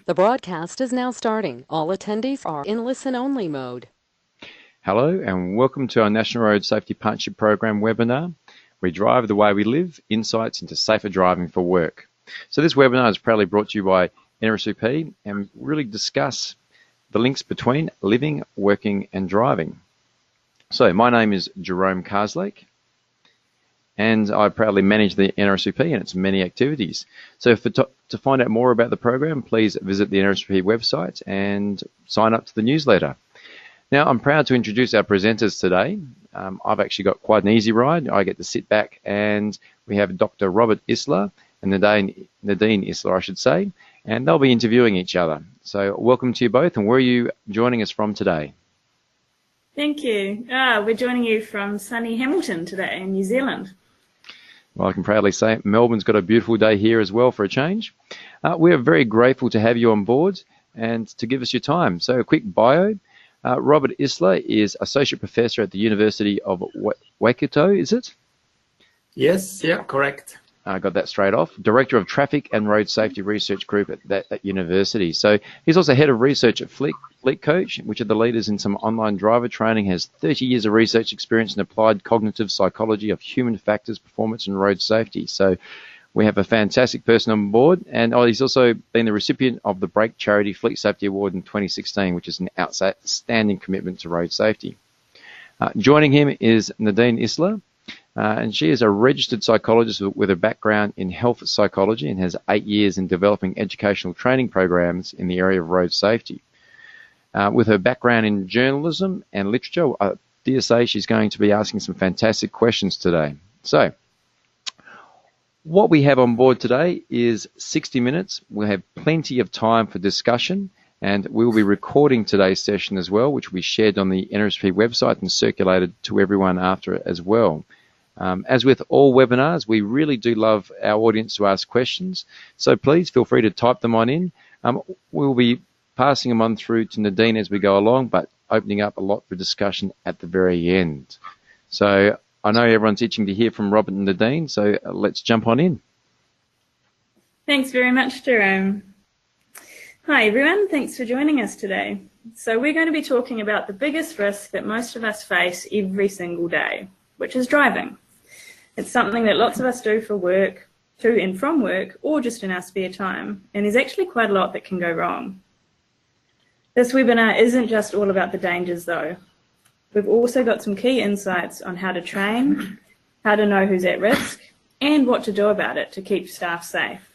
The broadcast is now starting. All attendees are in listen-only mode. Hello and welcome to our National Road Safety Partnership Program webinar. We drive the way we live, insights into safer driving for work. So this webinar is proudly brought to you by NRSPP and really discuss the links between living, working and driving. So my name is Jerome Carslake and I proudly manage the NRSPP and its many activities. So to find out more about the program, please visit the NRSPP website and sign up to the newsletter. Now, I'm proud to introduce our presenters today. I've actually got quite an easy ride. I get to sit back and we have Dr. Robert Isler and Nadine Isler, I should say, and they'll be interviewing each other. So welcome to you both, and where are you joining us from today? Thank you. We're joining you from sunny Hamilton today in New Zealand. Well, I can proudly say Melbourne's got a beautiful day here as well for a change. We are very grateful to have you on board and to give us your time. So a quick bio. Robert Isler is Associate Professor at the University of Waikato, is it? Yes, yeah, correct. I got that straight off. Director of Traffic and Road Safety Research Group at that university. So he's also Head of Research at Fleet Coach, which are the leaders in some online driver training, has 30 years of research experience in applied cognitive psychology of human factors, performance and road safety. So we have a fantastic person on board, and he's also been the recipient of the Brake Charity Fleet Safety Award in 2016, which is an outstanding commitment to road safety. Joining him is Nadine Isler, and she is a registered psychologist with a background in health psychology and has 8 years in developing educational training programs in the area of road safety. With her background in journalism and literature, I dare say she's going to be asking some fantastic questions today. So, what we have on board today is 60 minutes. We'll have plenty of time for discussion, and we will be recording today's session as well, which will be shared on the NRSPP website and circulated to everyone after it as well. As with all webinars, we really do love our audience to ask questions, so please feel free to type them on in. We'll be passing them on through to Nadine as we go along, but opening up a lot for discussion at the very end. So I know everyone's itching to hear from Robert and Nadine, so let's jump on in. Thanks very much, Jerome. Hi, everyone. Thanks for joining us today. So we're going to be talking about the biggest risk that most of us face every single day, which is driving. It's something that lots of us do for work, to and from work, or just in our spare time, and there's actually quite a lot that can go wrong. This webinar isn't just all about the dangers, though. We've also got some key insights on how to train, how to know who's at risk, and what to do about it to keep staff safe.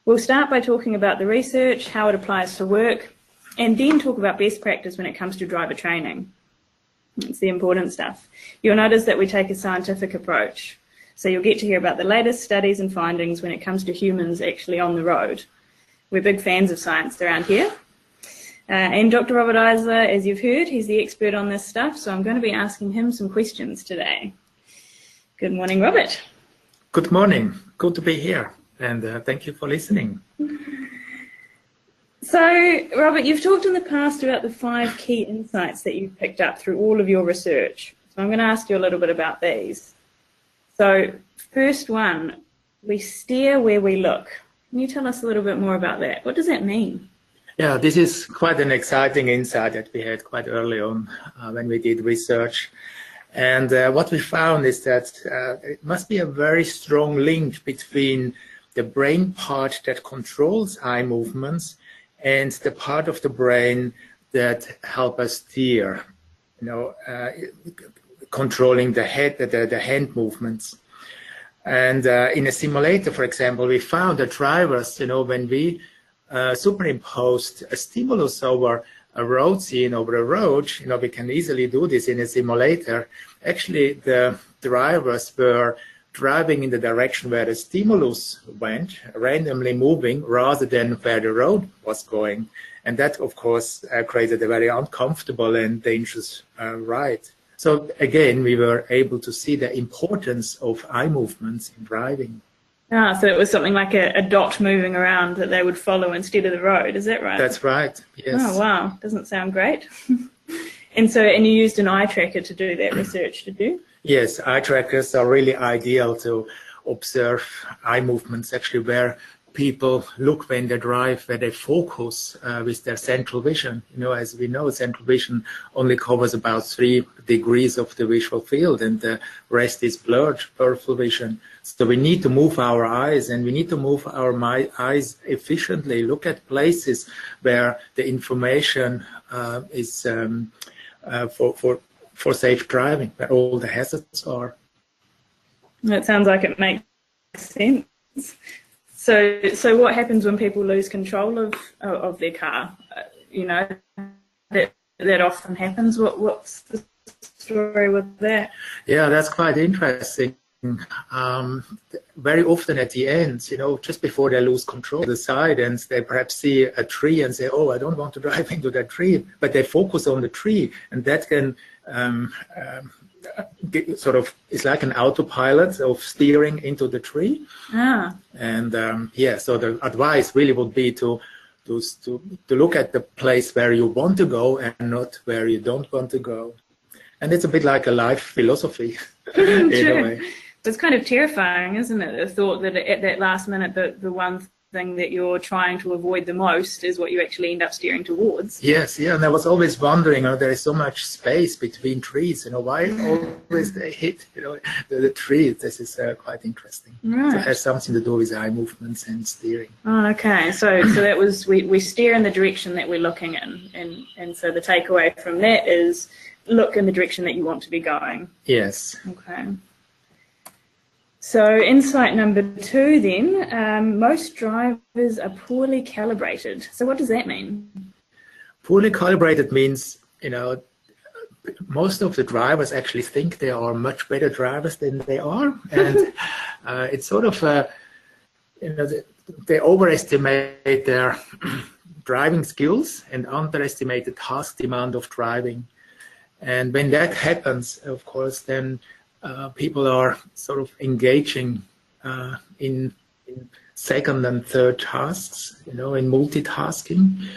We'll start by talking about the research, how it applies to work, and then talk about best practice when it comes to driver training. It's the important stuff. You'll notice that we take a scientific approach. So you'll get to hear about the latest studies and findings when it comes to humans actually on the road. We're big fans of science around here. And Dr. Robert Isler, as you've heard, he's the expert on this stuff, so I'm going to be asking him some questions today. Good morning, Robert. Good morning. Good to be here, and thank you for listening. So, Robert, you've talked in the past about the 5 key insights that you've picked up through all of your research. So I'm going to ask you a little bit about these. So, first one, we steer where we look. Can you tell us a little bit more about that? What does that mean? Yeah, this is quite an exciting insight that we had quite early on when we did research. And what we found is that it must be a very strong link between the brain part that controls eye movements and the part of the brain that help us steer, controlling the head, the hand movements. And in a simulator, for example, we found that drivers, when we superimposed a stimulus over a road scene, over a road, we can easily do this in a simulator. Actually, the drivers were driving in the direction where the stimulus went, randomly moving, rather than where the road was going. And that, of course, created a very uncomfortable and dangerous ride. So again, we were able to see the importance of eye movements in driving. Ah, so it was something like a dot moving around that they would follow instead of the road, is that right? That's right, yes. Oh, wow. Doesn't sound great. And you used an eye tracker to do that research, did you? Yes, eye trackers are really ideal to observe eye movements, actually where people look when they drive, where they focus with their central vision. As we know, central vision only covers about 3 degrees of the visual field, and the rest is blurred peripheral vision. So we need to move our eyes, and we need to move our eyes efficiently. Look at places where the information is for safe driving, where all the hazards are. That sounds like it makes sense. So what happens when people lose control of their car? That often happens. What's the story with that? Yeah, that's quite interesting. Very often at the end, just before they lose control of the side, and they perhaps see a tree and say, "Oh, I don't want to drive into that tree," but they focus on the tree, and that can it's like an autopilot of steering into the tree. And so the advice really would be to look at the place where you want to go and not where you don't want to go. And it's a bit like a life philosophy in a way. It's kind of terrifying, isn't it? The thought that at that last minute, the one thing that you're trying to avoid the most is what you actually end up steering towards. Yes, yeah, and I was always wondering, there is so much space between trees, why always they hit, the trees. This is quite interesting. Right. So it has something to do with eye movements and steering. Oh, okay. So that was, we steer in the direction that we're looking in, and so the takeaway from that is look in the direction that you want to be going. Yes. Okay. So insight number 2 then, most drivers are poorly calibrated. So what does that mean? Poorly calibrated means, most of the drivers actually think they are much better drivers than they are. And it's sort of, they overestimate their driving skills and underestimate the task demand of driving. And when that happens, of course, then people are sort of engaging in second and third tasks, in multitasking,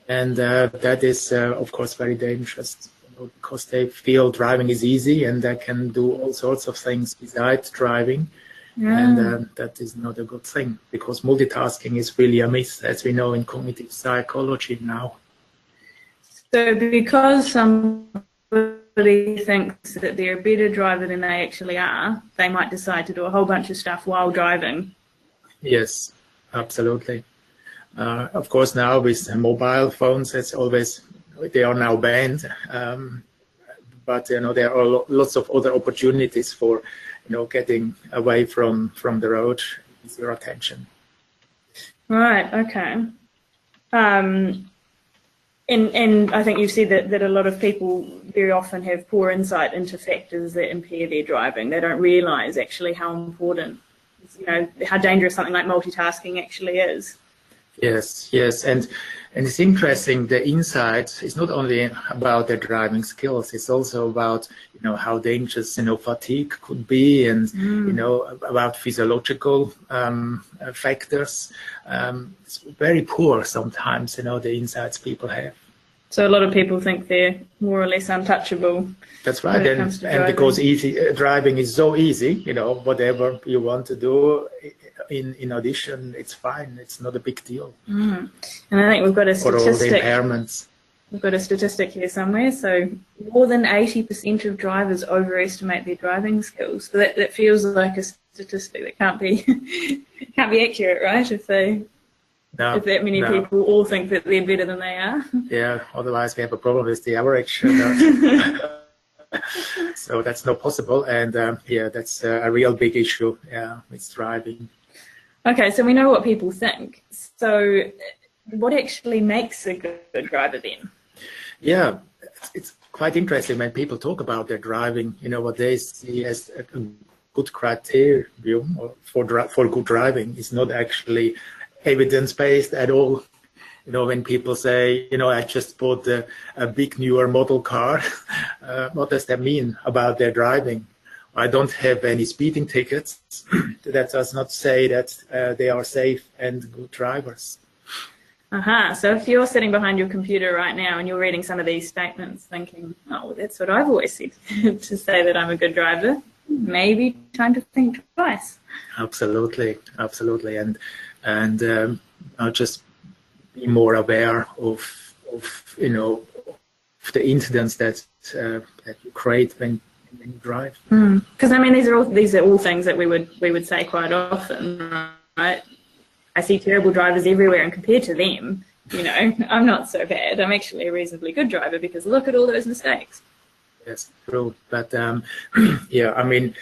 and that is, of course, very dangerous, because they feel driving is easy and they can do all sorts of things besides driving, and that is not a good thing, because multitasking is really a myth, as we know in cognitive psychology now. So because somebody thinks that they're a better driver than they actually are, they might decide to do a whole bunch of stuff while driving. Yes, absolutely. Of course, now with mobile phones, they are now banned. But there are lots of other opportunities for getting away from the road with your attention. Right. Okay. And I think you've said that a lot of people very often have poor insight into factors that impair their driving. They don't realise actually how important, how dangerous something like multitasking actually is. Yes, and it's interesting. The insight is not only about their driving skills; it's also about how dangerous fatigue could be, and about physiological factors. It's very poor sometimes. The insights people have. So a lot of people think they're more or less untouchable. That's right, and because driving is so easy, whatever you want to do. In addition, it's fine. It's not a big deal. And I think we've got a statistic. For all the impairments. We've got a statistic here somewhere. So more than 80% of drivers overestimate their driving skills. So that feels like a statistic that can't be accurate, right? If that many people all think that they're better than they are. Yeah. Otherwise, we have a problem with the average. So that's not possible. And that's a real big issue. Yeah, with driving. Okay, so we know what people think. So what actually makes a good driver then? Yeah, it's quite interesting when people talk about their driving, what they see as a good criterion for good driving is not actually evidence-based at all. When people say, I just bought a big newer model car, what does that mean about their driving? I don't have any speeding tickets. That does not say that they are safe and good drivers. So if you're sitting behind your computer right now and you're reading some of these statements thinking, oh, that's what I've always said to say that I'm a good driver, maybe time to think twice. Absolutely. And and just be more aware of the incidents that you create when you drive. Because I mean, these are all things that we would say quite often, right? I see terrible drivers everywhere, and compared to them, I'm not so bad. I'm actually a reasonably good driver because look at all those mistakes. Yes, true. But yeah, I mean,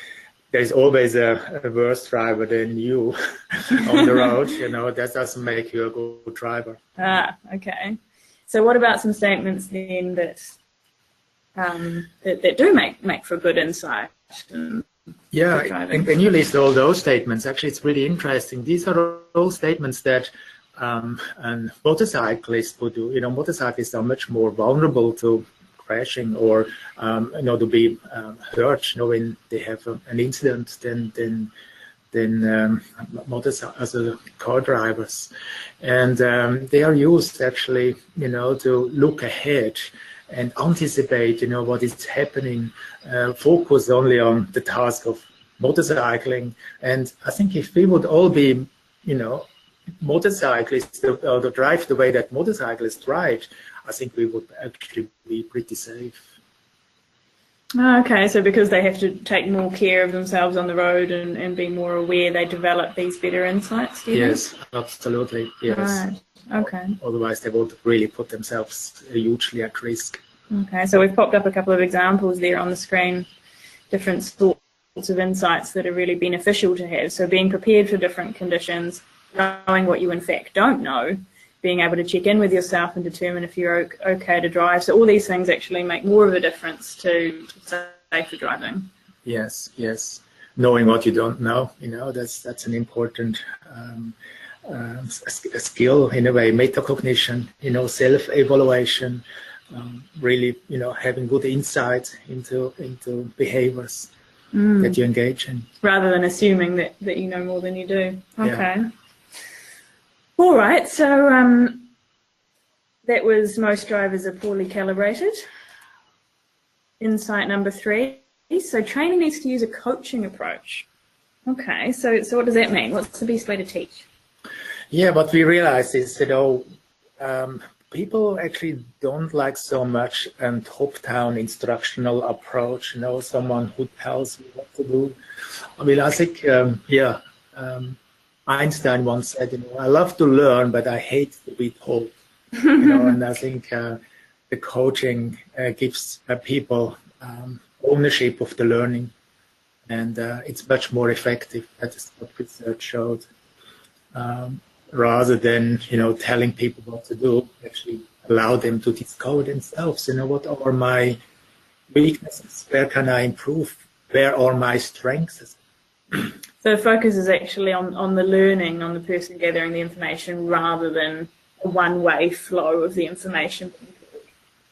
there's always a worse driver than you on the road. That doesn't make you a good driver. Ah, okay. So what about some statements then that do make for good insight? Yeah, and you list all those statements. Actually, it's really interesting. These are all statements that and motorcyclists would do. Motorcyclists are much more vulnerable to crashing or to be hurt when they have an incident than car drivers, and they are used actually to look ahead and anticipate what is happening, focus only on the task of motorcycling. And I think if we would all be motorcyclists or drive the way that motorcyclists ride, I think we would actually be pretty safe. Okay, so because they have to take more care of themselves on the road and be more aware, they develop these better insights, do you think? Absolutely, yes. Right. Okay. Otherwise, they would really put themselves hugely at risk. Okay, so we've popped up a couple of examples there on the screen, different sorts of insights that are really beneficial to have. So being prepared for different conditions, knowing what you in fact don't know, being able to check in with yourself and determine if you're okay to drive. So all these things actually make more of a difference to safer driving. Yes. Knowing what you don't know, that's an important a skill in a way. Metacognition, self-evaluation, really, having good insight into behaviors that you engage in. Rather than assuming that you know more than you do. Okay. Yeah. All right, so that was most drivers are poorly calibrated. Insight number 3. So training needs to use a coaching approach. Okay, so what does that mean? What's the best way to teach? Yeah, what we realize is people actually don't like so much a top-down instructional approach. Someone who tells you what to do. I mean, I think Einstein once said, I love to learn, but I hate to be told. And I think the coaching gives people ownership of the learning, and it's much more effective. That is what research showed. Rather than telling people what to do, actually allow them to discover themselves. What are my weaknesses? Where can I improve? Where are my strengths? So the focus is actually on the learning, on the person gathering the information, rather than a one-way flow of the information.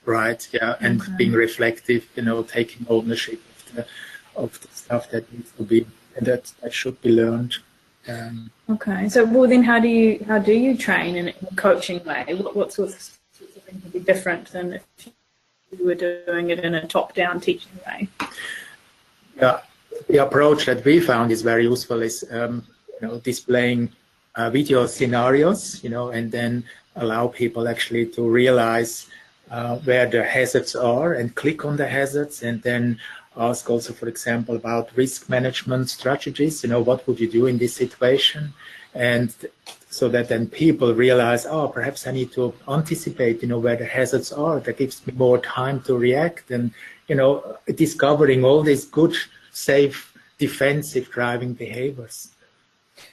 Right, yeah, and being reflective, taking ownership of the stuff that needs to be, and that should be learned. Okay, so then how do you train in a coaching way? What sorts of things would be different than if you were doing it in a top-down teaching way? Yeah. The approach that we found is very useful is, displaying video scenarios, and then allow people actually to realize where the hazards are and click on the hazards, and then ask also, for example, about risk management strategies. What would you do in this situation? And so that then people realize, perhaps I need to anticipate, where the hazards are. That gives me more time to react, and, discovering all these good, safe, defensive driving behaviors.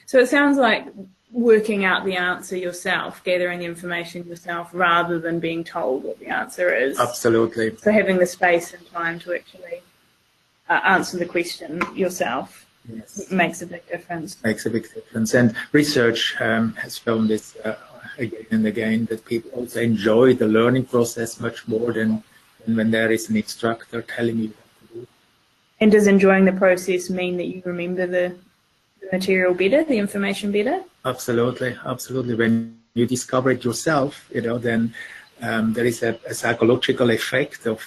So it sounds like working out the answer yourself, gathering the information yourself, rather than being told what the answer is. Absolutely. So having the space and time to actually answer the question yourself. Yes. Makes a big difference. Makes a big difference. And research has shown this again and again, that people also enjoy the learning process much more than when there is an instructor telling you what to do. And does enjoying the process mean that you remember the material better, the information better? Absolutely, absolutely. When you discover it yourself, then there is a psychological effect of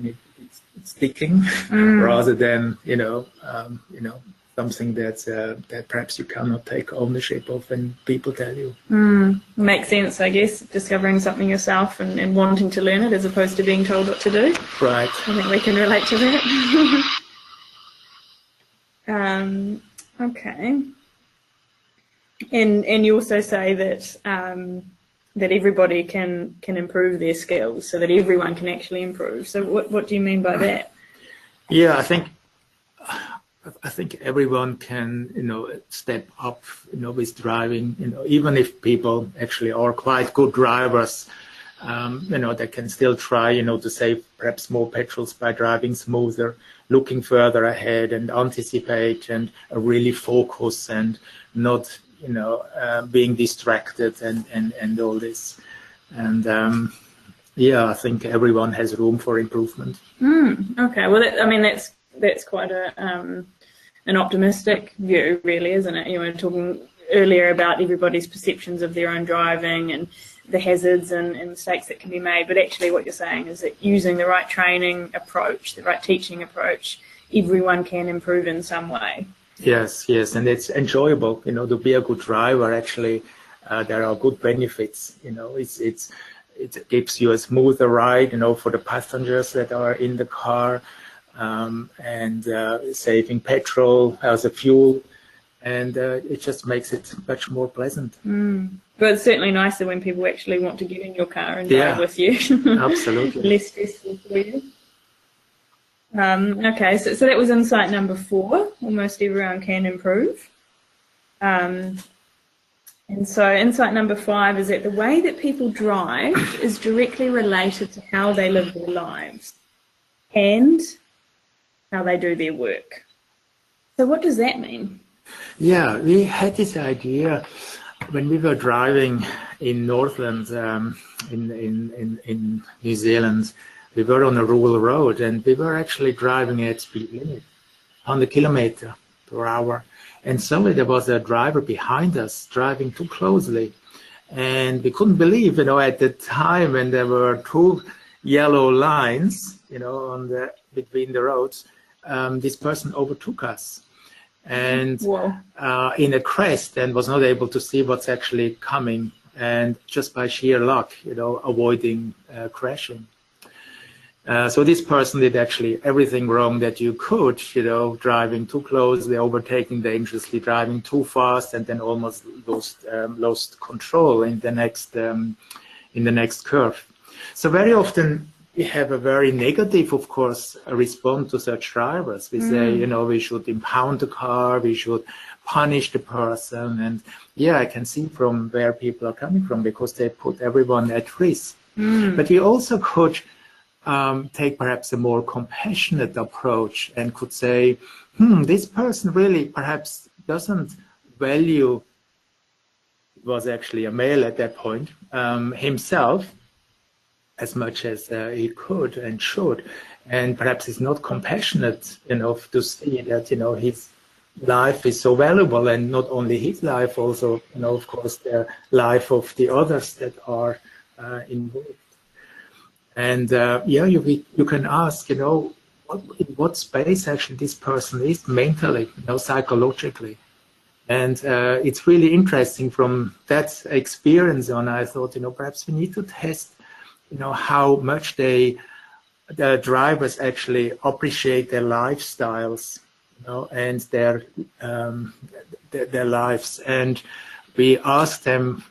it's sticking, rather than something that perhaps you cannot take ownership of when people tell you. Makes sense, I guess, discovering something yourself and wanting to learn it as opposed to being told what to do. Right. I think we can relate to that. Okay. And you also say that that everybody can improve their skills, so that everyone can actually improve. So what do you mean by that? Yeah, I think everyone can, step up, with driving, even if people actually are quite good drivers, they can still try, to save perhaps more petrols by driving smoother, looking further ahead and anticipate and really focus and not, being distracted and all this. And yeah, I think everyone has room for improvement. Okay, well, that's quite an optimistic view, really, isn't it? You were talking earlier about everybody's perceptions of their own driving and the hazards and mistakes that can be made, but actually what you're saying is that using the right training approach, the right teaching approach, everyone can improve in some way. Yes, and it's enjoyable, to be a good driver. Actually, there are good benefits. It gives you a smoother ride, for the passengers that are in the car, and saving petrol as a fuel, and it just makes it much more pleasant. But it's certainly nicer when people actually want to get in your car and drive with you. Absolutely. Less stressful for you. Okay, so that was insight number 4. Almost everyone can improve. And so insight number 5 is that the way that people drive is directly related to how they live their lives and how they do their work. So what does that mean? Yeah, we had this idea when we were driving in Northland, in New Zealand. We were on a rural road and we were actually driving at speed limit, 100 kilometers per hour. And suddenly there was a driver behind us driving too closely. And we couldn't believe, at the time when there were 2 yellow lines, between the roads, this person overtook us. And in a crest, and was not able to see what's actually coming. And just by sheer luck, avoiding crashing. So this person did actually everything wrong that you could, driving too closely, overtaking dangerously, driving too fast, and then almost lost control in the next curve. So very often we have a very negative, of course, response to such drivers. We say, we should impound the car, we should punish the person, and yeah, I can see from where people are coming from because they put everyone at risk. But we also could take perhaps a more compassionate approach and could say, this person really perhaps doesn't value, was actually a male at that point, himself as much as he could and should, and perhaps is not compassionate enough to see that, his life is so valuable, and not only his life, also, of course, the life of the others that are involved. And you can ask, in what space actually this person is mentally, psychologically. And it's really interesting from that experience on. I thought, perhaps we need to test, how much the drivers actually appreciate their lifestyles, and their lives. And we asked them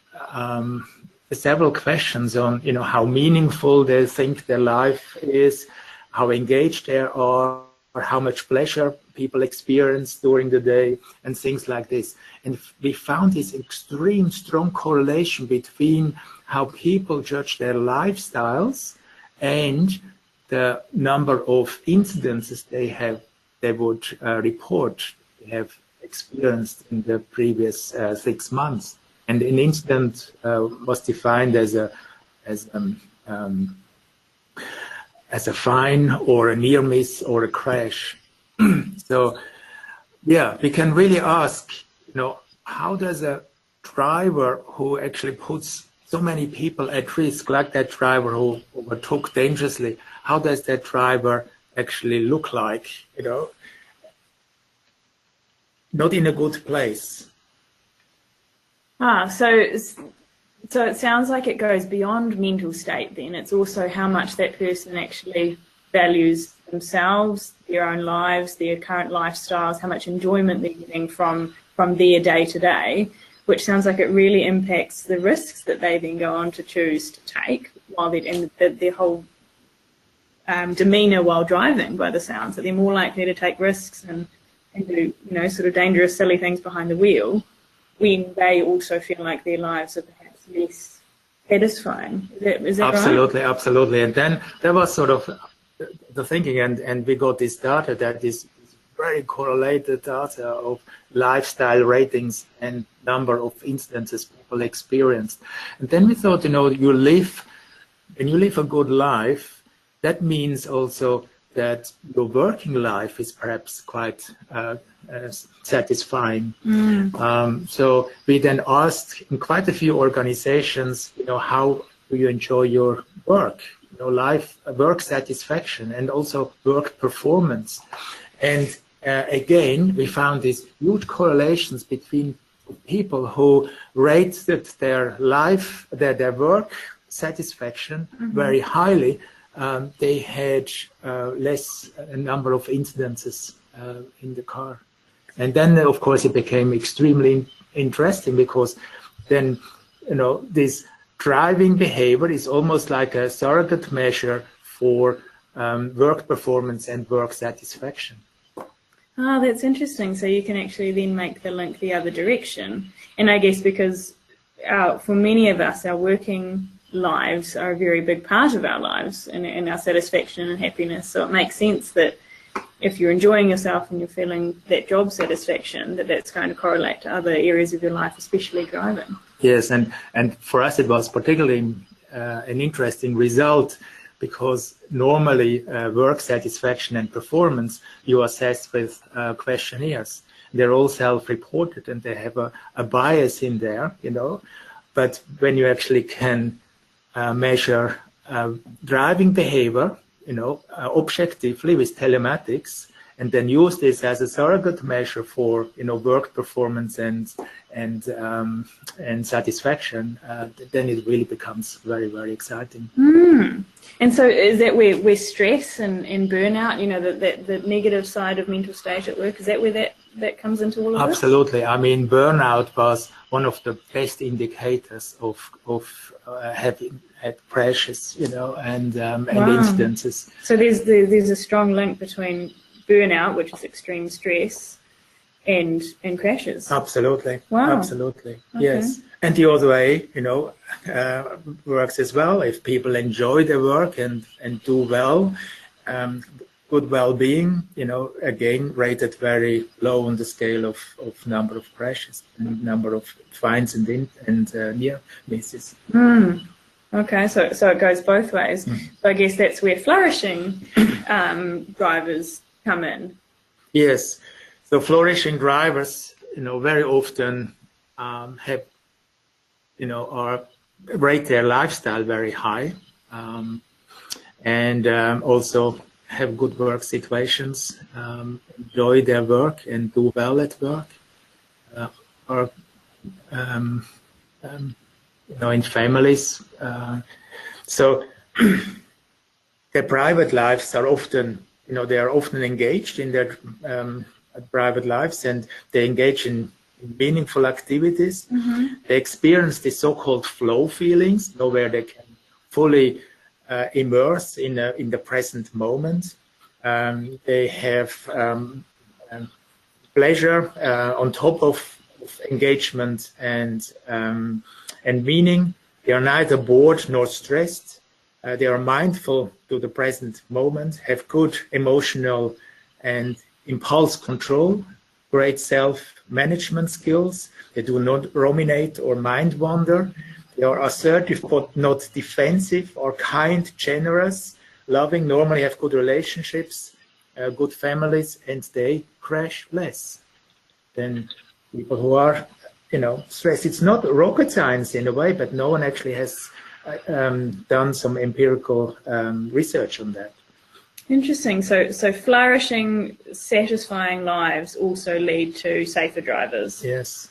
several questions on, how meaningful they think their life is, how engaged they are, or how much pleasure people experience during the day, and things like this. And we found this extreme strong correlation between how people judge their lifestyles and the number of incidences they would report they have experienced in the previous 6 months. And an incident was defined as a fine or a near miss or a crash. So, yeah, we can really ask, how does a driver who actually puts so many people at risk, like that driver who overtook dangerously, how does that driver actually look like, not in a good place. So it sounds like it goes beyond mental state then. It's also how much that person actually values themselves, their own lives, their current lifestyles, how much enjoyment they're getting from their day-to-day, which sounds like it really impacts the risks that they then go on to choose to take while they're in their whole demeanour while driving, by the sounds, that they're more likely to take risks and do, sort of dangerous, silly things behind the wheel when they also feel like their lives are perhaps less satisfying. Is that absolutely, right? Absolutely. And then there was sort of the thinking, and we got this data that is very correlated data of lifestyle ratings and number of incidences people experienced. And then we thought, when you live a good life, that means also that your working life is perhaps quite satisfying. So we then asked in quite a few organizations, how do you enjoy your work? Work satisfaction, and also work performance. And again, we found these huge correlations between people who rated their work satisfaction very highly. They had less number of incidences in the car. And then, of course, it became extremely interesting, because then, this driving behavior is almost like a surrogate measure for work performance and work satisfaction. Oh, that's interesting. So you can actually then make the link the other direction. And I guess because for many of us, our working lives are a very big part of our lives and our satisfaction and happiness. So it makes sense that if you're enjoying yourself and you're feeling that job satisfaction, that's going to correlate to other areas of your life, especially driving. Yes, and for us it was particularly an interesting result, because normally work satisfaction and performance you assess with questionnaires. They're all self-reported and they have a bias in there, But when you actually can measure driving behavior, objectively with telematics, and then use this as a surrogate measure for work performance and satisfaction, then it really becomes very, very exciting. And so is that where stress and burnout, the negative side of mental state at work, is that where that comes into all of this? Absolutely. I mean, burnout was one of the best indicators of having had crashes, and incidences. So there's a strong link between burnout, which is extreme stress, and crashes. Absolutely. Wow. Absolutely. Okay. Yes. And the other way, works as well. If people enjoy their work and do well, good well-being, again, rated very low on the scale of number of crashes and number of fines and near misses. Okay, so it goes both ways. So I guess that's where flourishing drivers come in. Yes. So flourishing drivers, very often have, rate their lifestyle very high, and also have good work situations, enjoy their work and do well at work, or in families. So their private lives are often, they are often engaged in their private lives, and they engage in meaningful activities. They experience the so-called flow feelings, where they can fully immerse in the present moment. They have pleasure on top of engagement and meaning. They are neither bored nor stressed. They are mindful to the present moment, have good emotional and impulse control, great self-management skills. They do not ruminate or mind wander. They are assertive but not defensive, or kind, generous, loving, normally have good relationships, good families, and they crash less than people who are, stressed. It's not rocket science in a way, but no one actually has done some empirical research on that. Interesting. So flourishing, satisfying lives also lead to safer drivers. Yes.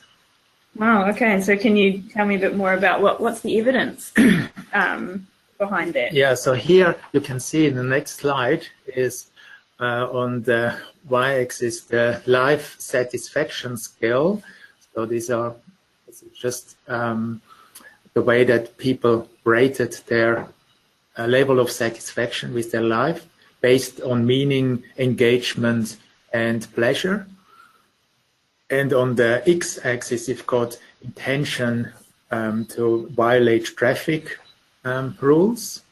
Wow. Okay. So can you tell me a bit more about what's the evidence behind that? Yeah. So here you can see in the next slide is on the y-axis the life satisfaction scale. So these are just the way that people rated their level of satisfaction with their life based on meaning, engagement, and pleasure. And on the x-axis, you've got intention to violate traffic rules.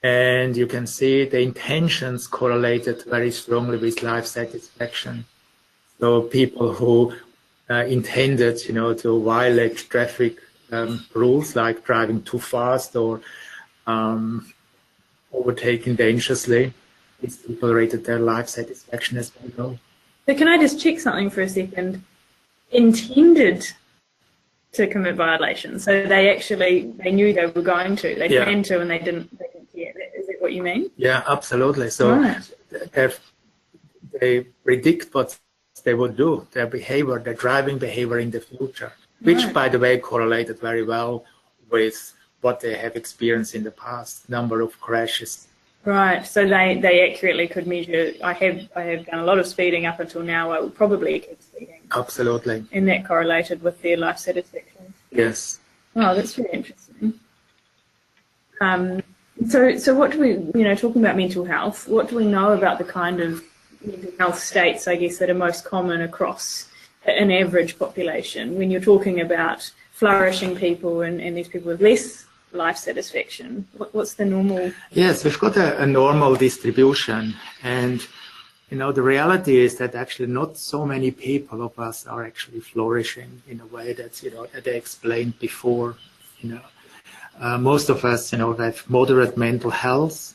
And you can see the intentions correlated very strongly with life satisfaction. So people who intended, to violate traffic rules like driving too fast or overtaking dangerously, these people rated their life satisfaction as very low. So can I just check something for a second? Intended to commit violations, so they knew they were going to, they planned to, and they didn't care. Is it what you mean? Yeah, absolutely. So they predict what they would do, their behavior, their driving behavior in the future, which, by the way, correlated very well with what they have experienced in the past, number of crashes. Right. So they accurately could measure. I have done a lot of speeding up until now. I would probably keep speeding. Absolutely. And that correlated with their life satisfaction. Yes. Oh, that's really interesting. So what do we, talking about mental health, what do we know about the kind of mental health states, I guess, that are most common across an average population when you're talking about flourishing people and these people with less life satisfaction? What's the normal? Yes, we've got a normal distribution, and the reality is that actually not so many people of us are actually flourishing in a way that that I explained before. Most of us have moderate mental health.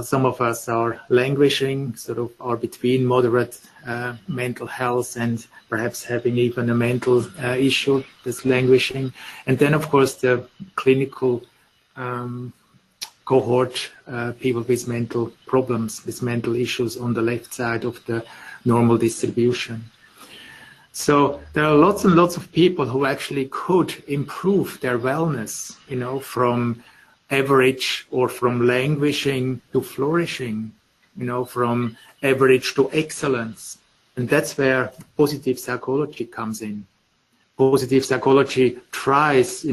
Some of us are languishing, sort of are between moderate mental health and perhaps having even a mental issue that's languishing. And then, of course, the clinical cohort, people with mental problems, with mental issues on the left side of the normal distribution. So there are lots and lots of people who actually could improve their wellness, from average or from languishing to flourishing, from average to excellence. And that's where positive psychology comes in. Positive psychology tries,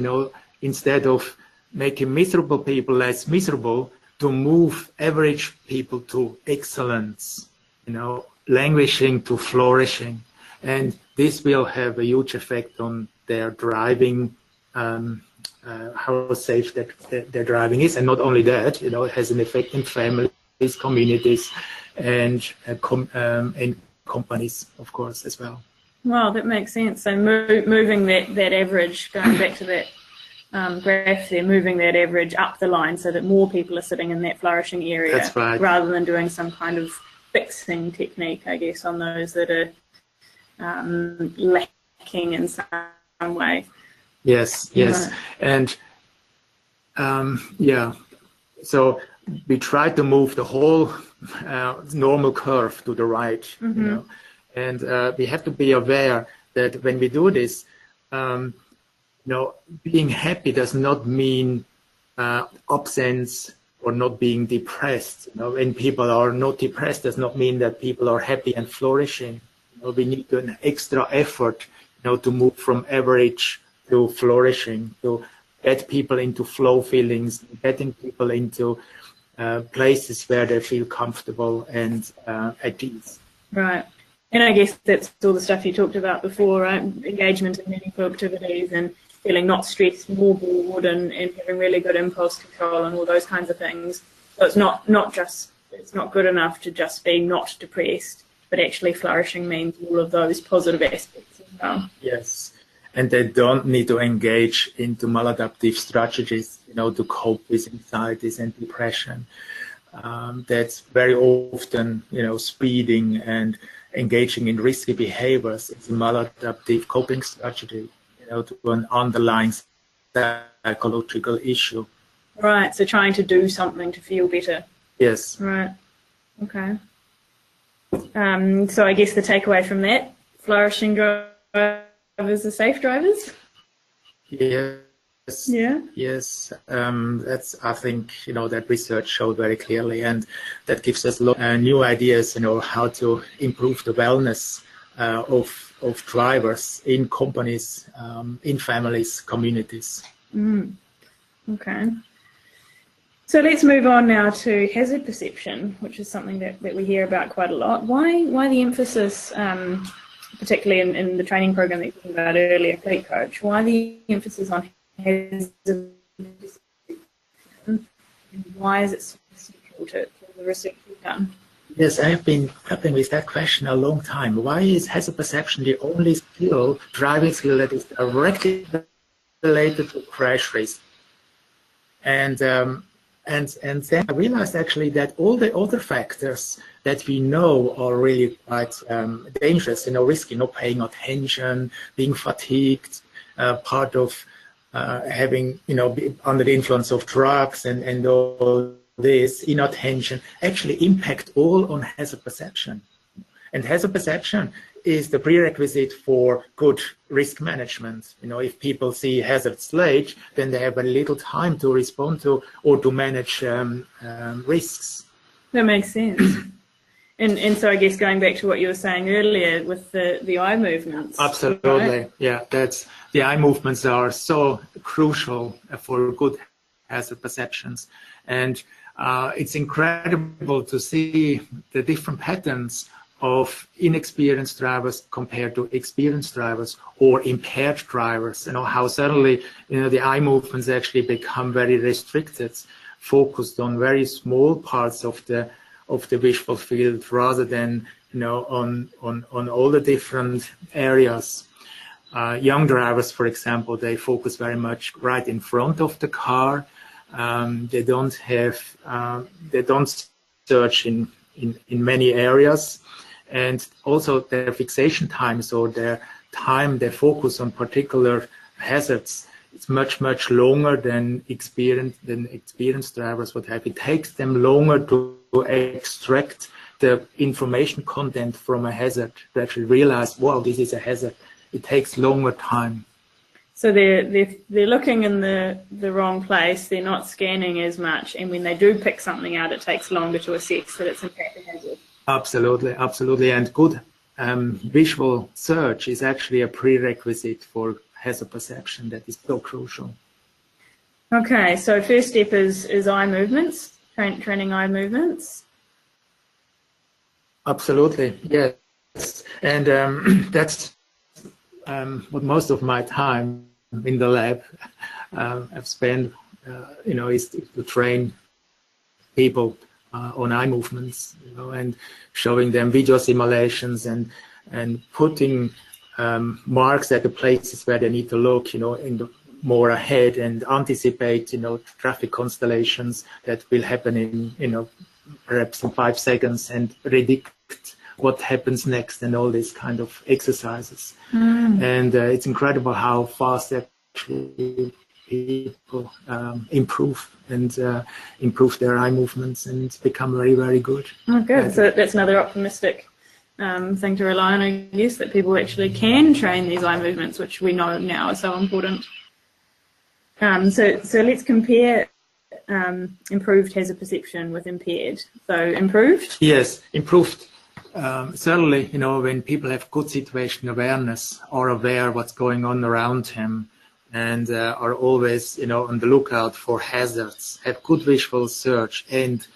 instead of making miserable people less miserable, to move average people to excellence, languishing to flourishing. And this will have a huge effect on their driving, how safe their driving is. And not only that, it has an effect in families, communities, and companies, of course, as well. Wow, that makes sense. So moving that average, going back to that graph there, moving that average up the line so that more people are sitting in that flourishing area. That's right. Rather than doing some kind of fixing technique, I guess, on those that are lacking in some way. Yes. And so we try to move the whole normal curve to the right, and we have to be aware that when we do this, being happy does not mean absence or not being depressed. When people are not depressed does not mean that people are happy and flourishing. We need an extra effort, to move from average to flourishing, to get people into flow feelings, getting people into places where they feel comfortable and at ease. Right. And I guess that's all the stuff you talked about before, right? Engagement in meaningful activities and feeling not stressed, more bored, and having really good impulse control and all those kinds of things. So it's not good enough to just be not depressed, but actually flourishing means all of those positive aspects as well. Yes. And they don't need to engage into maladaptive strategies, to cope with anxieties and depression. That's very often, speeding and engaging in risky behaviors is a maladaptive coping strategy, to an underlying psychological issue. Right, so trying to do something to feel better. Yes. Right. Okay. So I guess the takeaway from that, flourishing drivers are safe drivers? Yes. Yeah. Yes. That's, I think, that research showed very clearly, and that gives us new ideas, how to improve the wellness of drivers in companies, in families, communities. Okay. So let's move on now to hazard perception, which is something that we hear about quite a lot. Why the emphasis, particularly in the training program that you talked about earlier, Fleet Coach, why the emphasis on hazard perception? Why is it so essential to the research you've done? Yes, I have been grappling with that question a long time. Why is hazard perception the only driving skill that is directly related to crash risk? And then I realized actually that all the other factors that we know are really quite dangerous, risky, not paying attention, being fatigued, part of having, under the influence of drugs and all this, inattention, actually impact all on hazard perception. And hazard perception is the prerequisite for good risk management. If people see hazards late, then they have very little time to respond to or to manage risks. That makes sense. And so I guess going back to what you were saying earlier with the eye movements. Absolutely, right? Yeah. The eye movements are so crucial for good hazard perceptions, and it's incredible to see the different patterns of inexperienced drivers compared to experienced drivers or impaired drivers. How suddenly the eye movements actually become very restricted, focused on very small parts of the visual field rather than on all the different areas. Young drivers, for example, they focus very much right in front of the car. They don't search in many areas. And also their fixation time, so their time they focus on particular hazards, it's much longer than experienced drivers would have. It takes them longer to extract the information content from a hazard to actually realize, wow, this is a hazard. It takes longer time. So they're looking in the wrong place. They're not scanning as much, and when they do pick something out, it takes longer to assess that it's in fact a hazard. Absolutely, and good visual search is actually a prerequisite for hazard perception that is so crucial. Okay, so first step is eye movements, training eye movements. Absolutely, yes, and that's what most of my time in the lab I've spent, is to train people on eye movements, and showing them video simulations and putting marks at the places where they need to look, more ahead and anticipate, traffic constellations that will happen in, perhaps in 5 seconds and predict what happens next and all these kind of exercises. And it's incredible how fast actually people improve their eye movements and become very, very good. Oh, good. So that's another optimistic thing to rely on, I guess, that people actually can train these eye movements, which we know now are so important. So let's compare improved hazard perception with impaired. So improved? Yes, improved. Certainly, when people have good situation awareness, are aware what's going on around him, and are always, on the lookout for hazards, have good visual search, and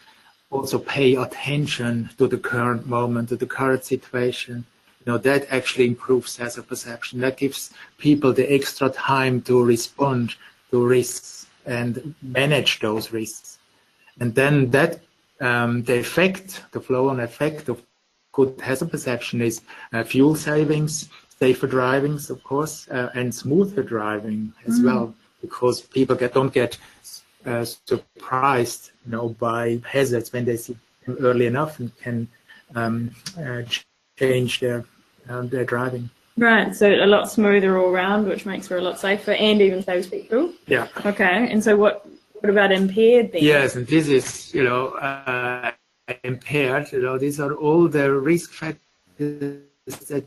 also pay attention to the current moment, to the current situation, that actually improves hazard perception. That gives people the extra time to respond to risks and manage those risks. And then that the flow-on effect of good hazard perception is fuel savings, safer driving, of course, and smoother driving as well, because people don't get surprised, by hazards when they see them early enough and can change their driving. Right, so a lot smoother all around, which makes for a lot safer and even saves petrol. Yeah. Okay, and so what What about impaired then? Yes, and this is, impaired. These are all the risk factors that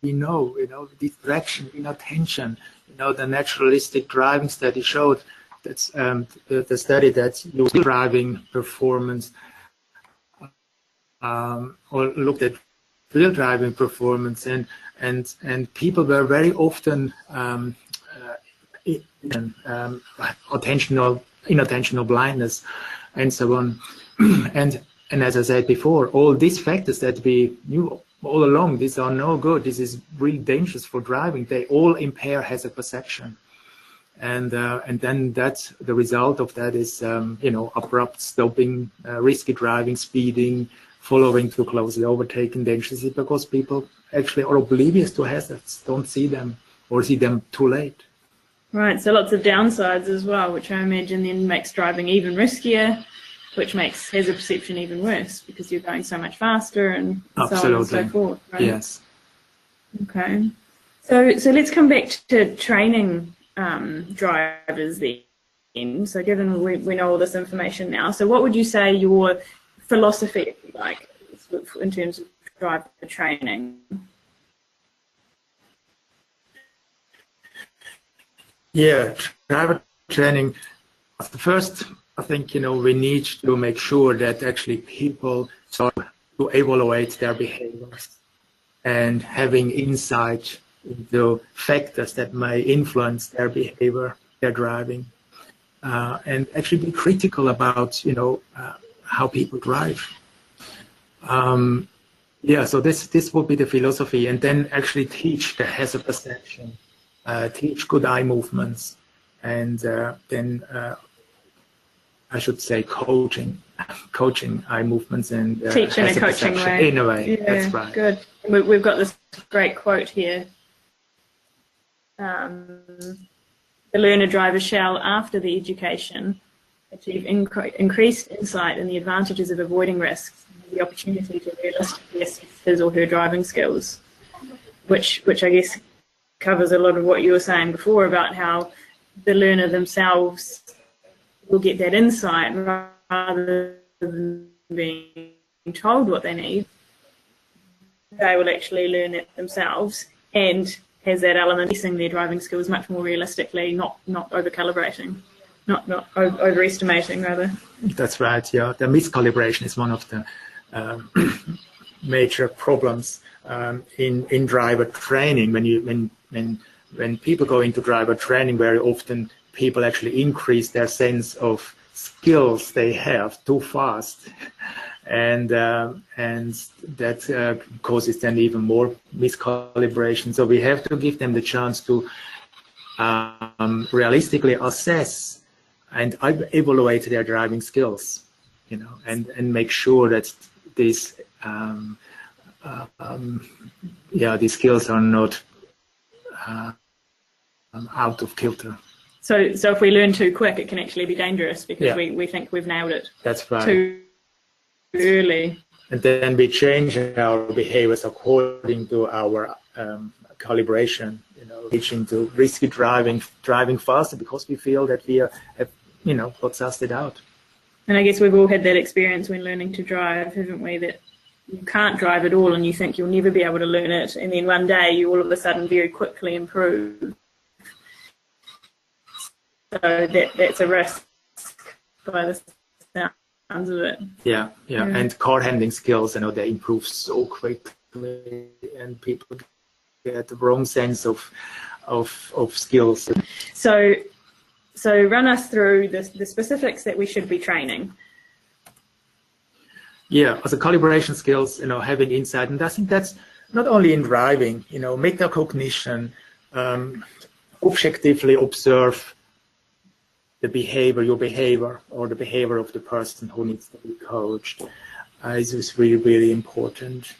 we know. Distraction, inattention. The naturalistic driving study showed that's the study that used driving performance or looked at real driving performance, and people were very often inattentional blindness and so on. and as I said before, all these factors that we knew all along, these are no good. This is really dangerous for driving. They all impair hazard perception. And then that's the result of that is abrupt stopping, risky driving, speeding, following too closely, overtaking dangerously, because people actually are oblivious to hazards, don't see them or see them too late. Right, so lots of downsides as well, which I imagine then makes driving even riskier, which makes hazard perception even worse because you're going so much faster and Absolutely. so on and so forth. Right? Yes. Okay. So let's come back to training drivers then. So given we know all this information now, so what would you say your philosophy, if you like, in terms of driver training? Yeah, driver training. First, I think we need to make sure that actually people start to evaluate their behaviors and having insight into factors that may influence their behavior, their driving, and actually be critical about how people drive. So this would be the philosophy, and then actually teach the hazard perception, teach good eye movements, and then I should say coaching eye movements and teaching a coaching way. In a way, yeah, that's right. Good. We've got this great quote here. The learner driver shall, after the education, achieve increased insight in the advantages of avoiding risks and the opportunity to realistically assess his or her driving skills, which I guess covers a lot of what you were saying before about how the learner themselves will get that insight rather than being told what they need. They will actually learn it themselves and has that element of assessing their driving skills much more realistically, not over-calibrating, not overestimating, rather. That's right, yeah. The miscalibration is one of the major problems in driver training. When people go into driver training, very often people actually increase their sense of skills they have too fast, and that causes then even more miscalibration. So we have to give them the chance to realistically assess and evaluate their driving skills, and make sure that these these skills are not out of kilter. So if we learn too quick, it can actually be dangerous because we think we've nailed it. That's right. Too early. And then we change our behaviors according to our calibration, reaching to risky driving faster because we feel that we have, got sussed it out. And I guess we've all had that experience when learning to drive, haven't we? That you can't drive at all and you think you'll never be able to learn it. And then one day you all of a sudden very quickly improve. So that's a risk by the sounds of it. Yeah. And car handling skills, they improve so quickly, and people get the wrong sense of skills. So run us through the specifics that we should be training. Yeah, as a calibration skills, having insight, and I think that's not only in driving, metacognition, objectively observe your behavior, or the behavior of the person who needs to be coached, is really, really important.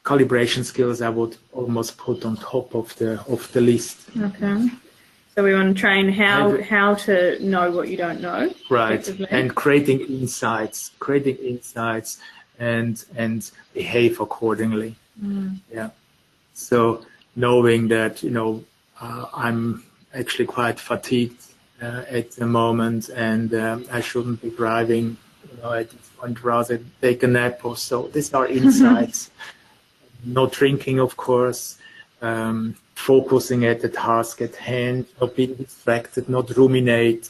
Calibration skills I would almost put on top of the list. Okay. So we want to train how to know what you don't know. Right. And creating insights and behave accordingly. Mm. Yeah. So knowing that, I'm actually quite fatigued at the moment, and I shouldn't be driving. At this point, rather take a nap or so. These are insights. Not drinking, of course. Focusing at the task at hand, not being distracted, not ruminate.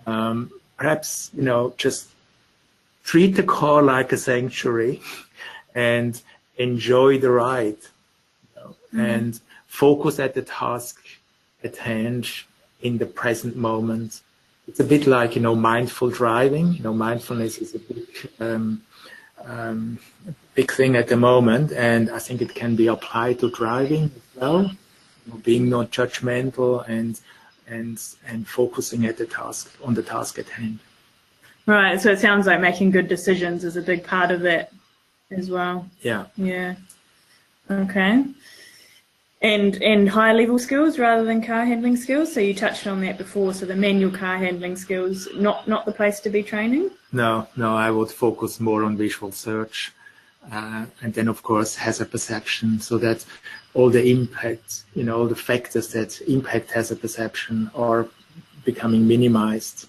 Perhaps, just treat the car like a sanctuary and enjoy the ride. And focus at the task at hand in the present moment. It's a bit like, mindful driving. Mindfulness is a big thing at the moment, and I think it can be applied to driving as well. Being not judgmental and focusing at the task, on the task at hand. Right. So it sounds like making good decisions is a big part of that as well. Yeah. Yeah. Okay. And higher level skills rather than car handling skills. So you touched on that before. So the manual car handling skills, not the place to be training? No, I would focus more on visual search. And then, of course, hazard perception, so that all the impact, all the factors that impact hazard perception are becoming minimized.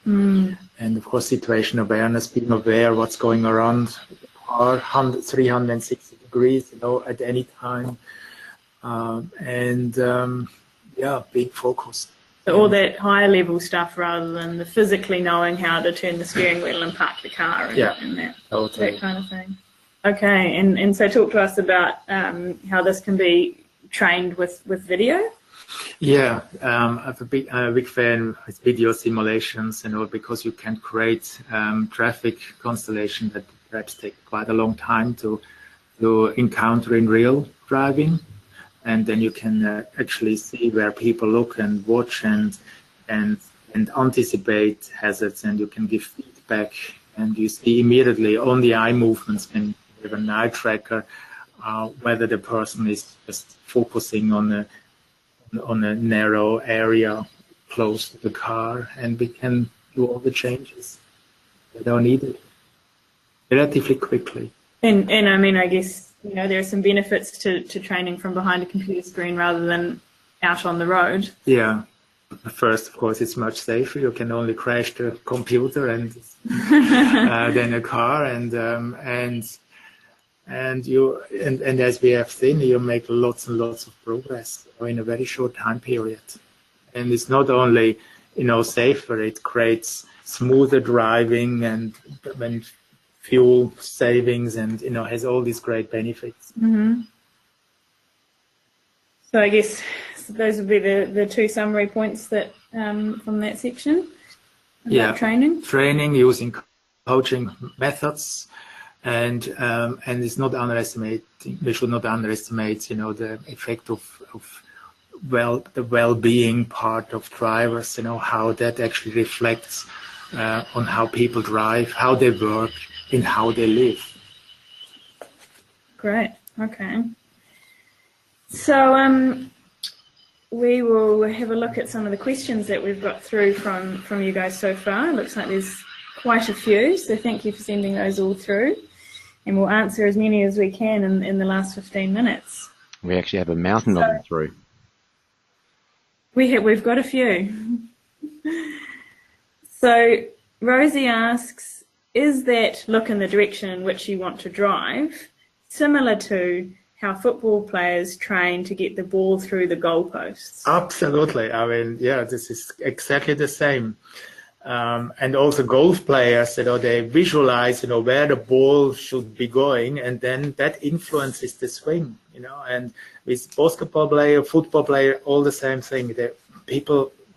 And, of course, situation awareness, being aware what's going around the car, 360 degrees, at any time. Being focused. So all that higher level stuff rather than the physically knowing how to turn the steering wheel and park the car and that kind of thing. Okay, and so talk to us about how this can be trained with video. Yeah, I'm a big fan with video simulations, because you can create traffic constellation that perhaps take quite a long time to encounter in real driving. And then you can actually see where people look and watch and anticipate hazards, and you can give feedback, and you see immediately on the eye movements when you have an eye tracker whether the person is just focusing on a narrow area close to the car, and we can do all the changes that are needed relatively quickly. And I mean, I guess, there are some benefits to training from behind a computer screen rather than out on the road. Yeah. First, of course, it's much safer. You can only crash the computer and then a car, and as we have seen, you make lots and lots of progress in a very short time period. And it's not only, safer, it creates smoother driving and fuel savings, and has all these great benefits. Mm-hmm. So I guess those would be the two summary points that from that section about training using coaching methods, and it's not underestimating. We should not underestimate the effect of the well-being part of drivers, how that actually reflects on how people drive, how they work, in how they live. Great. Okay. So we will have a look at some of the questions that we've got through from you guys so far. It looks like there's quite a few, so thank you for sending those all through. And we'll answer as many as we can in the last 15 minutes. We actually have a mountain of them through. We've got a few. So Rosie asks, is that look in the direction in which you want to drive similar to how football players train to get the ball through the goalposts? Absolutely. I mean, this is exactly the same. And also golf players, they visualize, where the ball should be going, and then that influences the swing, and with basketball player, football player, all the same thing.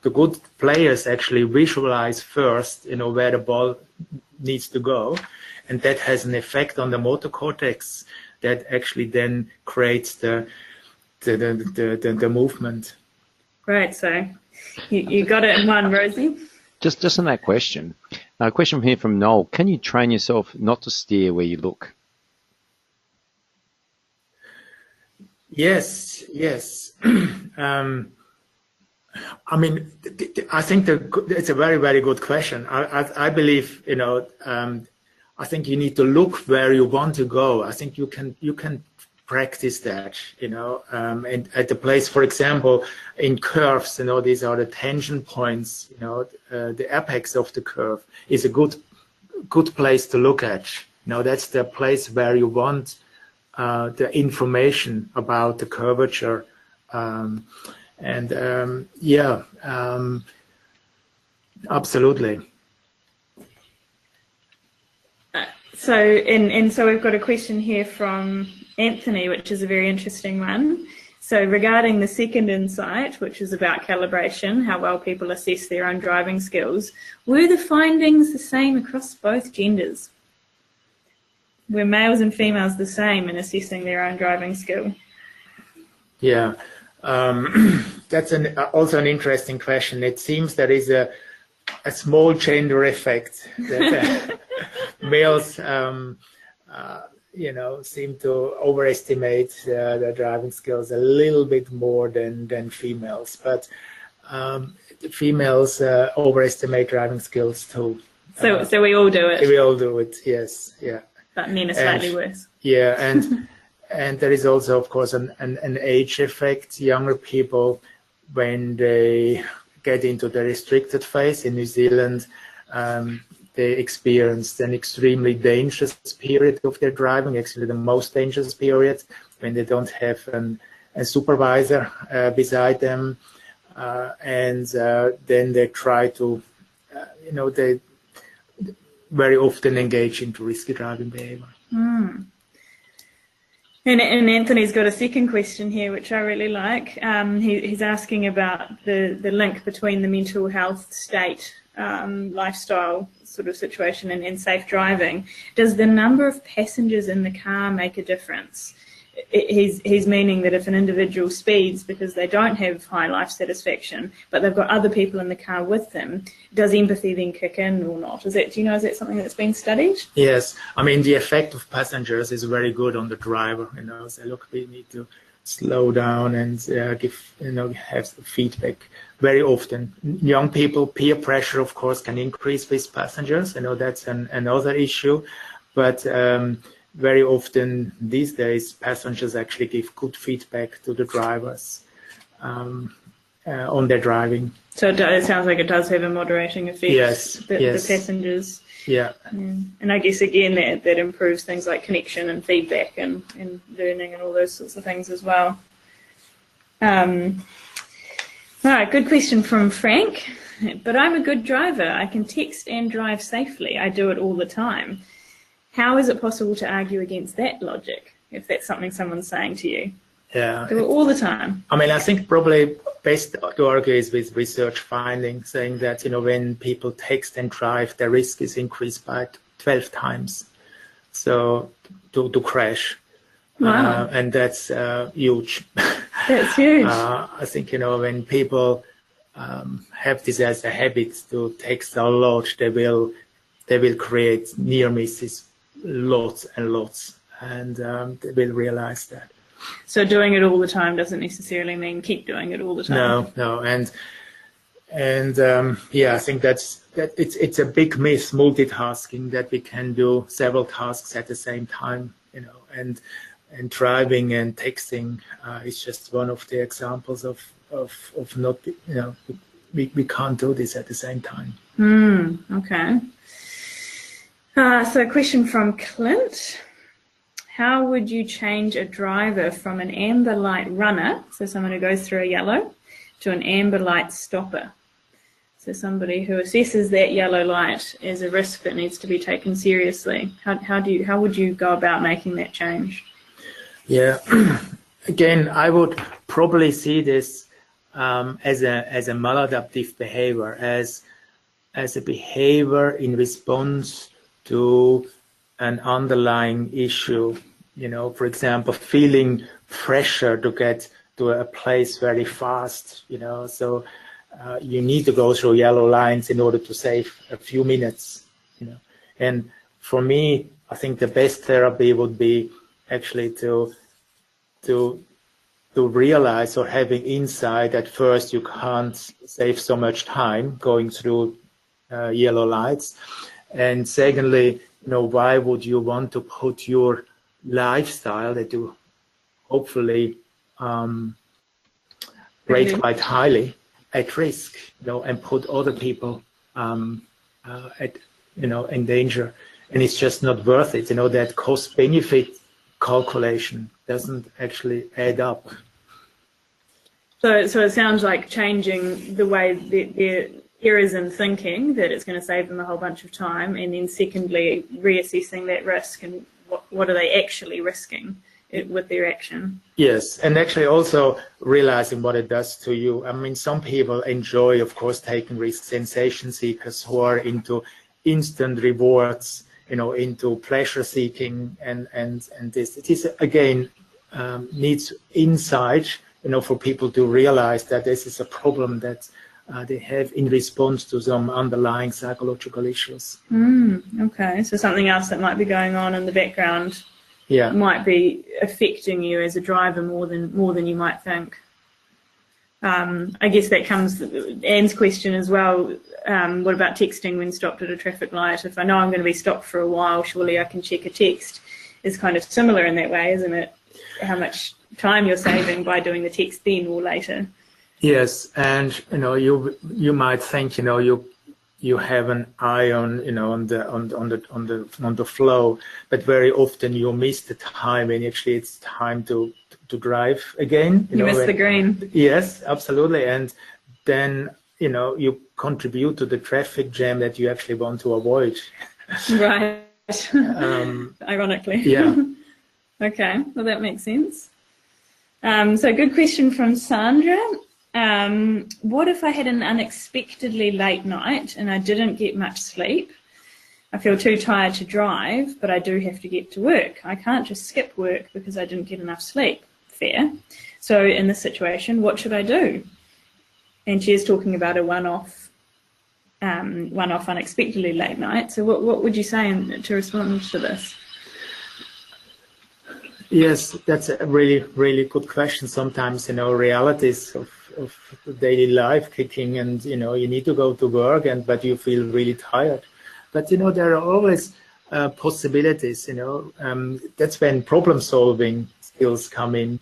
The good players actually visualize first, where the ball needs to go, and that has an effect on the motor cortex that actually then creates the movement. Right, so you got it in one, Rosie. Just on that question, a question here from Noel: can you train yourself not to steer where you look? Yes. I mean, I think it's a very, very good question. I believe, I think you need to look where you want to go. I think you can practice that, and at the place, for example, in curves, these are the tension points, the apex of the curve is a good place to look at. That's the place where you want the information about the curvature. Absolutely. So we've got a question here from Anthony, which is a very interesting one. So regarding the second insight, which is about calibration, how well people assess their own driving skills, were the findings the same across both genders? Were males and females the same in assessing their own driving skill? Yeah, that's also an interesting question. It seems there is a small gender effect that males, seem to overestimate their driving skills a little bit more than females. But females overestimate driving skills too. So we all do it. We all do it. Yes. Yeah. But men are slightly worse. Yeah, and there is also, of course, an age effect. Younger people, when they get into the restricted phase in New Zealand, they experienced an extremely dangerous period of their driving, actually the most dangerous period, when they don't have a supervisor beside them. And then they try to, they very often engage into risky driving behavior. Mm. And Anthony's got a second question here, which I really like. He's asking about the link between the mental health state, lifestyle sort of situation and safe driving. Does the number of passengers in the car make a difference? He's meaning that if an individual speeds because they don't have high life satisfaction, but they've got other people in the car with them, does empathy then kick in or not? Is that something that's been studied? Yes, I mean the effect of passengers is very good on the driver. Say, look, we need to slow down and give, have feedback. Very often, young people, peer pressure, of course, can increase with passengers. That's another issue, but very often these days, passengers actually give good feedback to the drivers on their driving. So it sounds like it does have a moderating effect. Yes, the passengers. Yeah. And I guess again that improves things like connection and feedback and learning and all those sorts of things as well. All right, good question from Frank. But I'm a good driver. I can text and drive safely. I do it all the time. How is it possible to argue against that logic if that's something someone's saying to you? Yeah. Do it all the time. I mean, I think probably best to argue is with research findings saying that, when people text and drive, their risk is increased by 12 times. So to crash. Wow. And that's huge. That's huge. I think, when people have this as a habit to text a lot, they will create near misses lots and lots, and they will realize that. So doing it all the time doesn't necessarily mean keep doing it all the time. No, and I think that it's a big myth, multitasking, that we can do several tasks at the same time, and driving and texting is just one of the examples of not, we can't do this at the same time. Okay. So a question from Clint. How would you change a driver from an amber light runner, so someone who goes through a yellow, to an amber light stopper? So somebody who assesses that yellow light as a risk that needs to be taken seriously. How would you go about making that change? Yeah, again, I would probably see this as a maladaptive behavior, as a behavior in response to an underlying issue. For example, feeling pressure to get to a place very fast, so you need to go through yellow lines in order to save a few minutes, And for me, I think the best therapy would be actually to realize or having insight that first you can't save so much time going through yellow lights, and secondly, why would you want to put your lifestyle that you hopefully rate quite highly at risk, and put other people in danger, and it's just not worth it. That cost-benefit calculation doesn't actually add up. So it sounds like changing the way their errors in thinking, that it's going to save them a whole bunch of time, and then secondly, reassessing that risk and what are they actually risking with their action. Yes, and actually also realizing what it does to you. I mean, some people enjoy, of course, taking risks, sensation seekers who are into instant rewards, into pleasure seeking, and this. It is, again, needs insight, for people to realize that this is a problem that they have in response to some underlying psychological issues. Okay, so something else that might be going on in the background might be affecting you as a driver more than you might think. I guess that comes Anne's question as well. What about texting when stopped at a traffic light? If I know I'm going to be stopped for a while, surely I can check a text. It's kind of similar in that way, isn't it? How much time you're saving by doing the text then or later. Yes, and you might think you have an eye on on the flow, but very often you miss the time, and actually it's time to drive again. You miss the green. Yes, absolutely, and then you contribute to the traffic jam that you actually want to avoid. Right. Ironically. Yeah. Okay, well that makes sense. So good question from Sandra. What if I had an unexpectedly late night and I didn't get much sleep? I feel too tired to drive, but I do have to get to work. I can't just skip work because I didn't get enough sleep. Fair. So in this situation, what should I do? And she is talking about a one-off unexpectedly late night. So what would you say to respond to this? Yes, that's a really, really good question. Sometimes, realities of daily life kicking, and you need to go to work, but you feel really tired. But there are always possibilities. That's when problem-solving skills come in.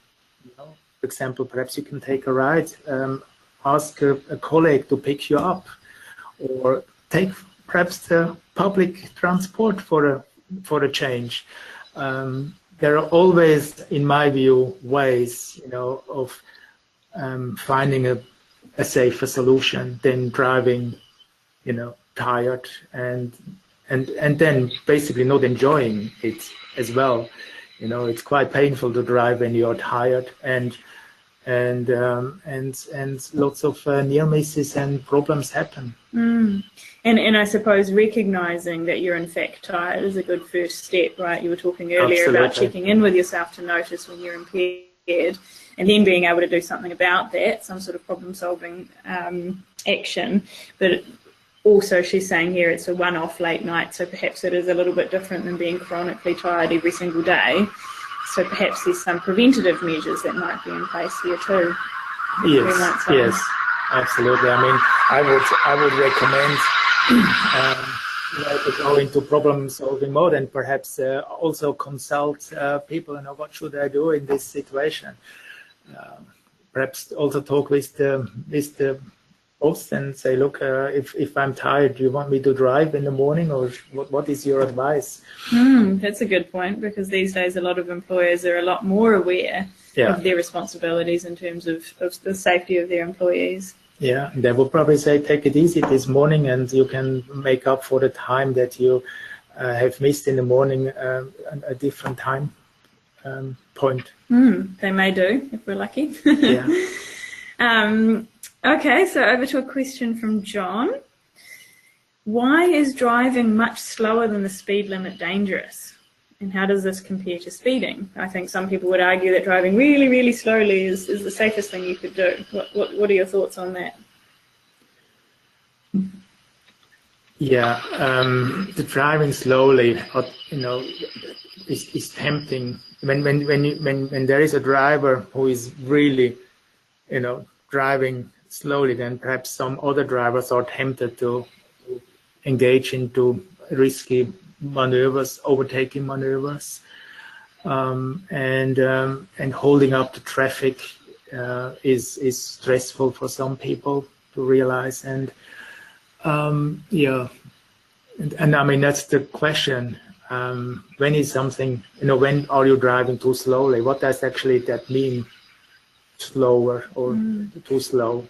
For example, perhaps you can take a ride, ask a colleague to pick you up, or take perhaps the public transport for a change. There are always, in my view, ways, of finding a safer solution than driving, tired and then basically not enjoying it as well. It's quite painful to drive when you're tired, and lots of near misses and problems happen. And I suppose recognizing that you're in fact tired is a good first step, right? You were talking earlier about checking in with yourself to notice when you're impaired, and then being able to do something about that, some sort of problem-solving action. But also, she's saying here it's a one-off late night, so perhaps it is a little bit different than being chronically tired every single day. So perhaps there's some preventative measures that might be in place here too. Yes, absolutely. I mean, I would recommend to go into problem-solving mode, and perhaps also consult people. What should I do in this situation? Perhaps also talk with the boss and say, look, if I'm tired, do you want me to drive in the morning, or what is your advice? That's a good point, because these days a lot of employers are a lot more aware of their responsibilities in terms of the safety of their employees. Yeah, they will probably say, take it easy this morning, and you can make up for the time that you have missed in the morning a different time point. They may do, if we're lucky. Yeah. Okay, so over to a question from John. Why is driving much slower than the speed limit dangerous? And how does this compare to speeding? I think some people would argue that driving really, really slowly is the safest thing you could do. What are your thoughts on that? Yeah, the driving slowly, is tempting. When there is a driver who is really, driving slowly, then perhaps some other drivers are tempted to engage into risky maneuvers, overtaking maneuvers. and holding up the traffic is stressful for some people to realize. And yeah, and I mean, that's the question. When is something, when are you driving too slowly? What does actually that mean? Slower or too slow?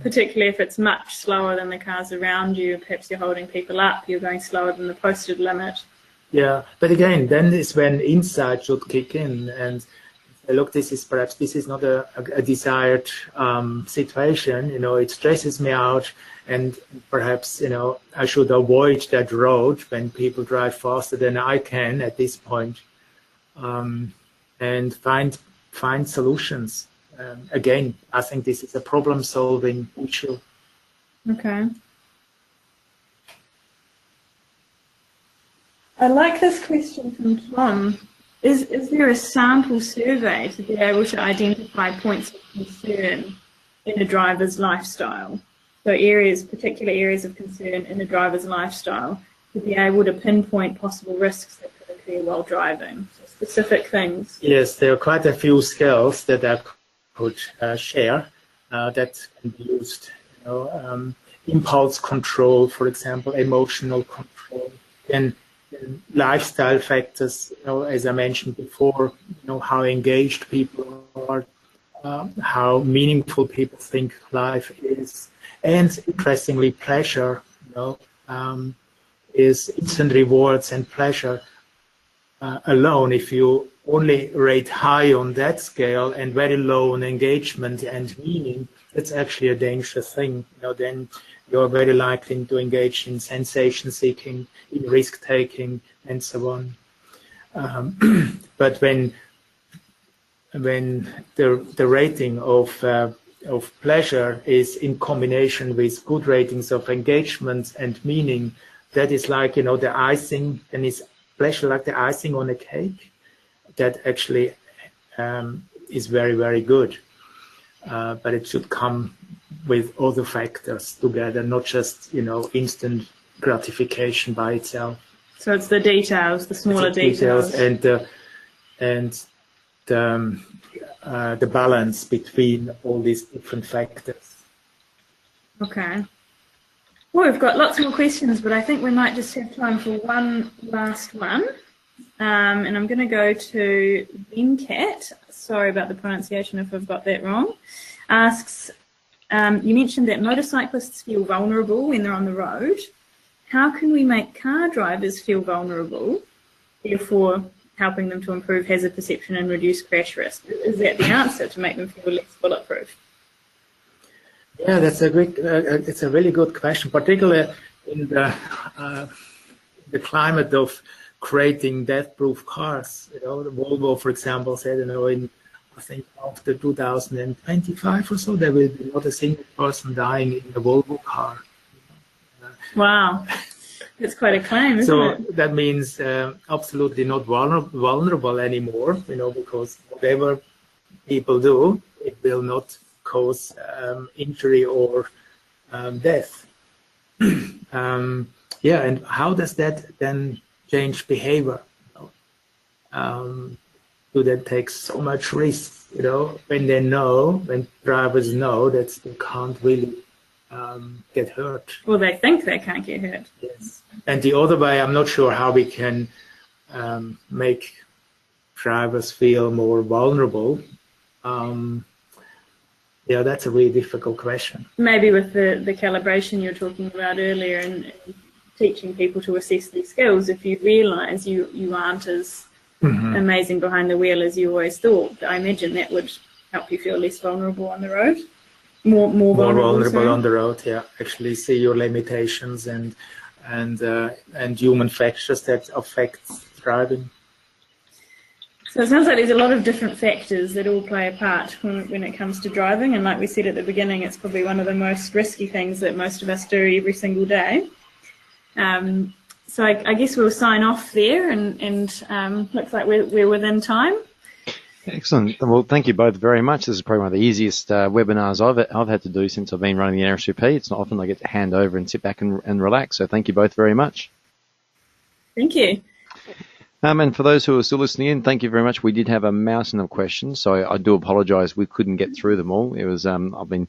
Particularly if it's much slower than the cars around you, perhaps you're holding people up, you're going slower than the posted limit. Yeah, but again, then is when insight should kick in and say, look, this is not a desired situation. It stresses me out, and perhaps I should avoid that road when people drive faster than I can at this point, and find solutions. Again, I think this is a problem-solving issue. Okay. I like this question from Tom. Is there a sample survey to be able to identify points of concern in a driver's lifestyle? So particular areas of concern in a driver's lifestyle, to be able to pinpoint possible risks that could occur while driving, so specific things. Yes, there are quite a few skills that I could share that can be used. Impulse control, for example, emotional control, and lifestyle factors, as I mentioned before, how engaged people are, how meaningful people think life is, and interestingly, pleasure, is instant rewards and pleasure alone. If you only rate high on that scale and very low on engagement and meaning, that's actually a dangerous thing. Then you're very likely to engage in sensation seeking, in risk taking, and so on. But when the rating of pleasure is in combination with good ratings of engagement and meaning, that is like the icing, and is pleasure like the icing on a cake. That actually is very, very good. But it should come with other factors together, not just, instant gratification by itself. So it's the details, the smaller details. And the balance between all these different factors. Okay. Well, we've got lots more questions, but I think we might just have time for one last one. And I'm going to go to Venkat. Sorry about the pronunciation if I've got that wrong. Asks, you mentioned that motorcyclists feel vulnerable when they're on the road. How can we make car drivers feel vulnerable, therefore helping them to improve hazard perception and reduce crash risk? Is that the answer, to make them feel less bulletproof? Yeah, that's it's a really good question, particularly in the climate of creating death-proof cars. Volvo, for example, said, I think after 2025 or so, there will be not a single person dying in a Volvo car. Wow, that's quite a claim, isn't it? So that means absolutely not vulnerable anymore, because whatever people do, it will not cause injury or death. Yeah, and how does that then change behavior? Do they take so much risk, when drivers know that they can't really get hurt? Well, they think they can't get hurt. Yes. And the other way, I'm not sure how we can make drivers feel more vulnerable. Yeah, that's a really difficult question. Maybe with the calibration you were talking about earlier and teaching people to assess their skills, if you realise you aren't as amazing behind the wheel as you always thought, I imagine that would help you feel less vulnerable on the road. More vulnerable on the road, yeah. Actually see your limitations and human factors that affect driving. So it sounds like there's a lot of different factors that all play a part when it comes to driving, and like we said at the beginning, it's probably one of the most risky things that most of us do every single day. So I guess we'll sign off there, and looks like we're within time. Excellent. Well, thank you both very much. This is probably one of the easiest webinars I've had to do since I've been running the NRSPP. It's not often I get to hand over and sit back and relax. So thank you both very much. Thank you. And for those who are still listening in, thank you very much. We did have a mountain of questions, so I do apologise we couldn't get through them all. It was I've been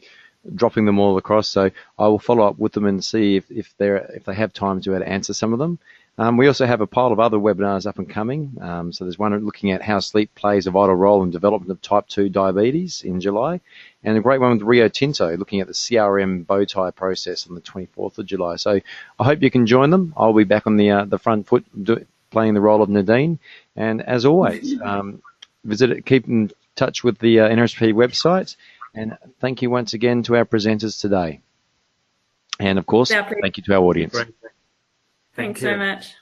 dropping them all across, so I will follow up with them and see if they have time to answer some of them. We also have a pile of other webinars up and coming. So there's one looking at how sleep plays a vital role in development of type 2 diabetes in July, and a great one with Rio Tinto looking at the CRM bow tie process on the 24th of July. So I hope you can join them. I'll be back on the front foot playing the role of Nadine. And as always, keep in touch with the NRSPP website. And thank you once again to our presenters today. And of course, thank you to our audience. Thanks so much.